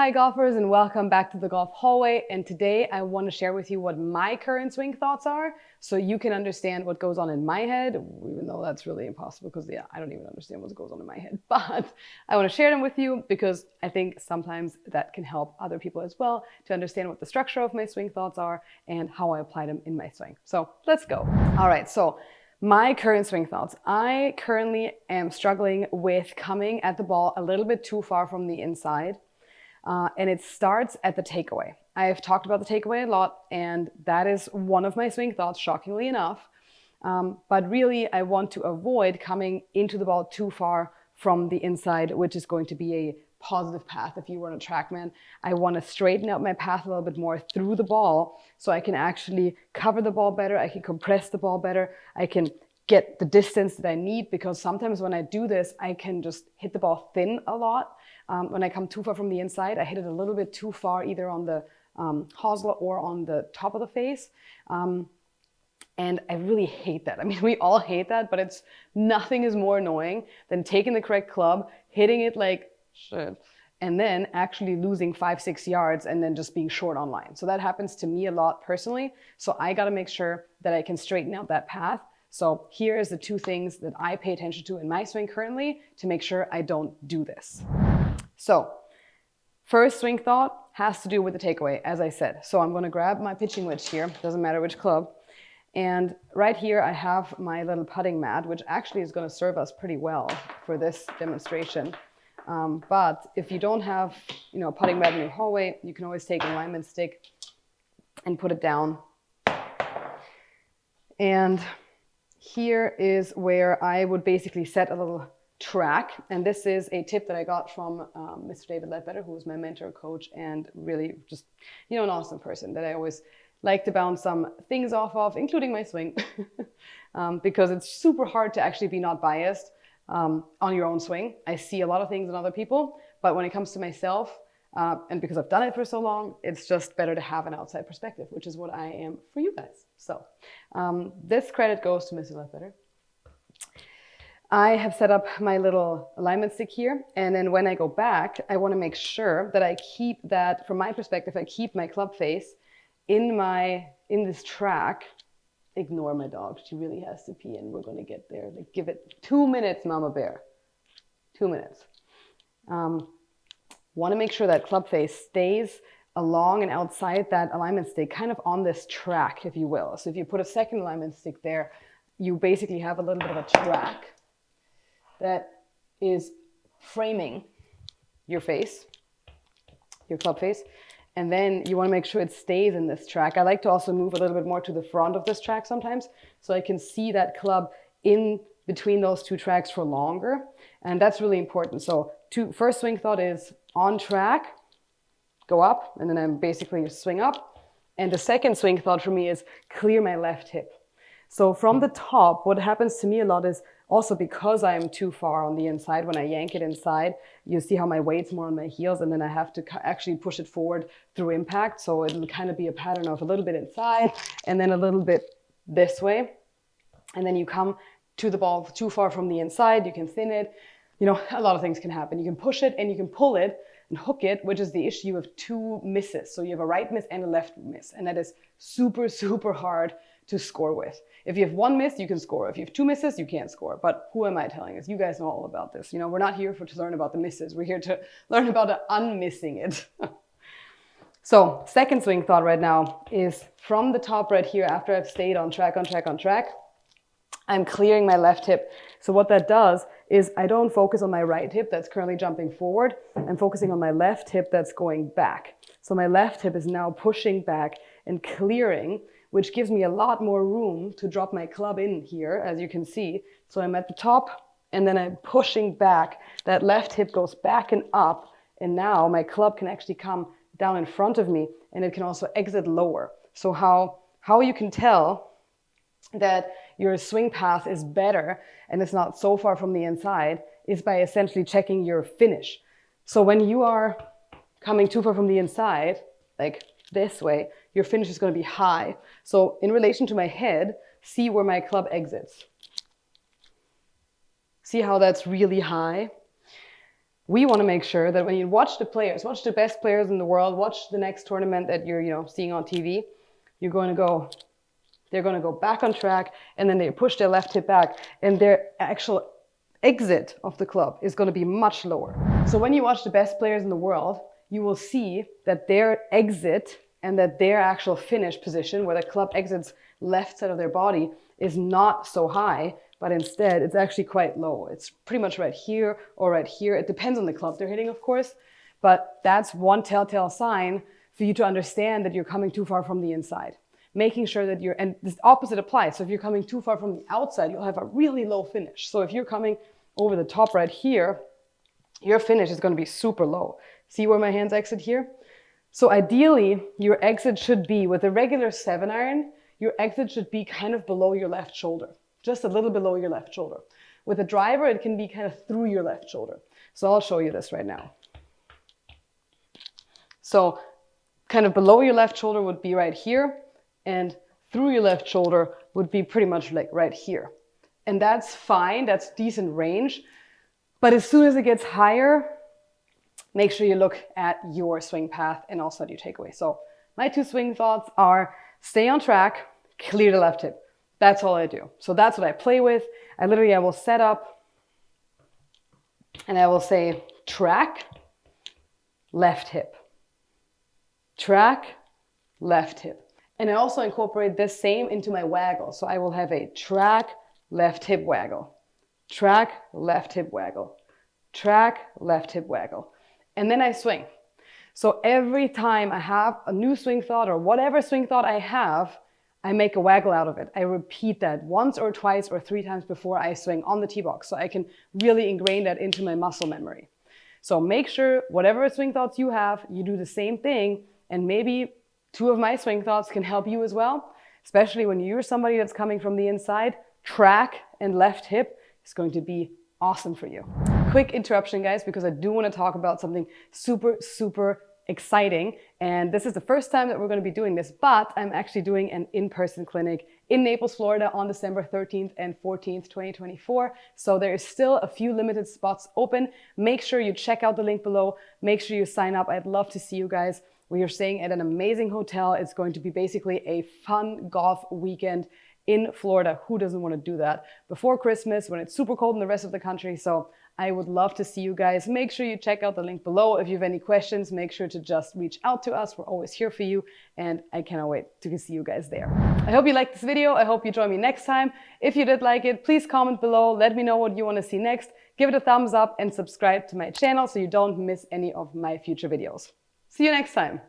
Hi golfers, and welcome back to the Golf Hallway. And today I want to share with you what my current swing thoughts are so you can understand what goes on in my head, even though that's really impossible because I don't even understand what goes on in my head. But I want to share them with you because I think sometimes that can help other people as well to understand what the structure of my swing thoughts are and how I apply them in my swing. So let's go. All right, so my current swing thoughts. I currently am struggling with coming at the ball a little bit too far from the inside. And it starts at the takeaway. I've talked about the takeaway a lot, and that is one of my swing thoughts, shockingly enough. But really, I want to avoid coming into the ball too far from the inside, which is going to be a positive path if you were on a TrackMan. I want to straighten out my path a little bit more through the ball so I can actually cover the ball better, I can compress the ball better, I can get the distance that I need, because sometimes when I do this, I can just hit the ball thin a lot. When I come too far from the inside, I hit it a little bit too far, either on the hosel or on the top of the face. And I really hate that. I mean, we all hate that, but nothing is more annoying than taking the correct club, hitting it like shit, and then actually losing 5-6 yards and then just being short on line. So that happens to me a lot personally. So I got to make sure that I can straighten out that path. So here is the two things that I pay attention to in my swing currently to make sure I don't do this. So first swing thought has to do with the takeaway, as I said. So I'm going to grab my pitching wedge here, doesn't matter which club. And right here I have my little putting mat, which actually is going to serve us pretty well for this demonstration. But if you don't have, a putting mat in your hallway, you can always take an alignment stick and put it down. And here is where I would basically set a little track, and this is a tip that I got from Mr. David Leadbetter, who was my mentor, coach, and really just an awesome person that I always like to bounce some things off of, including my swing, because it's super hard to actually be not biased on your own swing. I see a lot of things in other people, but when it comes to myself, and because I've done it for so long, it's just better to have an outside perspective, which is what I am for you guys. So this credit goes to Mr. Leadbetter. I have set up my little alignment stick here, and then when I go back, I want to make sure that I keep that, from my perspective, I keep my club face in this track. Ignore my dog, she really has to pee, and we're going to get there. Like, give it 2 minutes, Mama Bear. 2 minutes. Want to make sure that club face stays along and outside that alignment stick, kind of on this track, if you will. So if you put a second alignment stick there, you basically have a little bit of a track that is framing your face, your club face. And then you want to make sure it stays in this track. I like to also move a little bit more to the front of this track sometimes, so I can see that club in between those two tracks for longer. And that's really important. So first swing thought is on track, go up, and then I basically swing up. And the second swing thought for me is clear my left hip. So from the top, what happens to me a lot is, also because I'm too far on the inside, when I yank it inside, you see how my weight's more on my heels, and then I have to actually push it forward through impact. So it'll kind of be a pattern of a little bit inside and then a little bit this way. And then you come to the ball too far from the inside, you can thin it. A lot of things can happen. You can push it and you can pull it and hook it, which is the issue of two misses. So you have a right miss and a left miss, and that is super, super hard to score with. If you have one miss, you can score. If you have two misses, you can't score. But who am I telling us? You guys know all about this. We're not here to learn about the misses. We're here to learn about unmissing it. So second swing thought right now is from the top right here, after I've stayed on track, I'm clearing my left hip. So what that does is I don't focus on my right hip that's currently jumping forward. I'm focusing on my left hip that's going back. So my left hip is now pushing back and clearing, which gives me a lot more room to drop my club in here, as you can see. So I'm at the top, and then I'm pushing back. That left hip goes back and up, and now my club can actually come down in front of me, and it can also exit lower. So how you can tell that your swing path is better and it's not so far from the inside is by essentially checking your finish. So when you are coming too far from the inside, like this way, your finish is going to be high. So in relation to my head, see where my club exits. See how that's really high? We want to make sure that when you watch the players, watch the best players in the world, watch the next tournament that you're, seeing on TV, they're going to go back on track, and then they push their left hip back, and their actual exit of the club is going to be much lower. So when you watch the best players in the world, you will see that their exit and that their actual finish position, where the club exits left side of their body, is not so high, but instead it's actually quite low. It's pretty much right here or right here. It depends on the club they're hitting, of course, but that's one telltale sign for you to understand that you're coming too far from the inside. Making sure that and this opposite applies. So if you're coming too far from the outside, you'll have a really low finish. So if you're coming over the top right here, your finish is going to be super low. See where my hands exit here? So ideally, your exit should be, with a regular 7-iron, your exit should be kind of below your left shoulder, just a little below your left shoulder. With a driver, it can be kind of through your left shoulder. So I'll show you this right now. So kind of below your left shoulder would be right here, and through your left shoulder would be pretty much like right here. And that's fine, that's decent range. But as soon as it gets higher, make sure you look at your swing path and also at your takeaway. So my 2 swing thoughts are stay on track, clear the left hip. That's all I do. So that's what I play with. I will set up and I will say track, left hip. Track, left hip. And I also incorporate this same into my waggle. So I will have a track, left hip waggle. Track, left hip waggle. Track, left hip waggle. And then I swing. So every time I have a new swing thought or whatever swing thought I have, I make a waggle out of it. I repeat that once or twice or 3 times before I swing on the tee box, so I can really ingrain that into my muscle memory. So make sure whatever swing thoughts you have, you do the same thing, and maybe 2 of my swing thoughts can help you as well, especially when you're somebody that's coming from the inside. Track and left hip is going to be awesome for you. Quick interruption, guys, because I do want to talk about something super, super exciting. And this is the first time that we're going to be doing this, but I'm actually doing an in-person clinic in Naples, Florida on December 13th and 14th, 2024. So there is still a few limited spots open. Make sure you check out the link below. Make sure you sign up. I'd love to see you guys. We are staying at an amazing hotel. It's going to be basically a fun golf weekend in Florida. Who doesn't want to do that before Christmas when it's super cold in the rest of the country? So I would love to see you guys. Make sure you check out the link below. If you have any questions, make sure to just reach out to us. We're always here for you, and I cannot wait to see you guys there. I hope you liked this video. I hope you join me next time. If you did like it, please comment below. Let me know what you want to see next. Give it a thumbs up and subscribe to my channel so you don't miss any of my future videos. See you next time.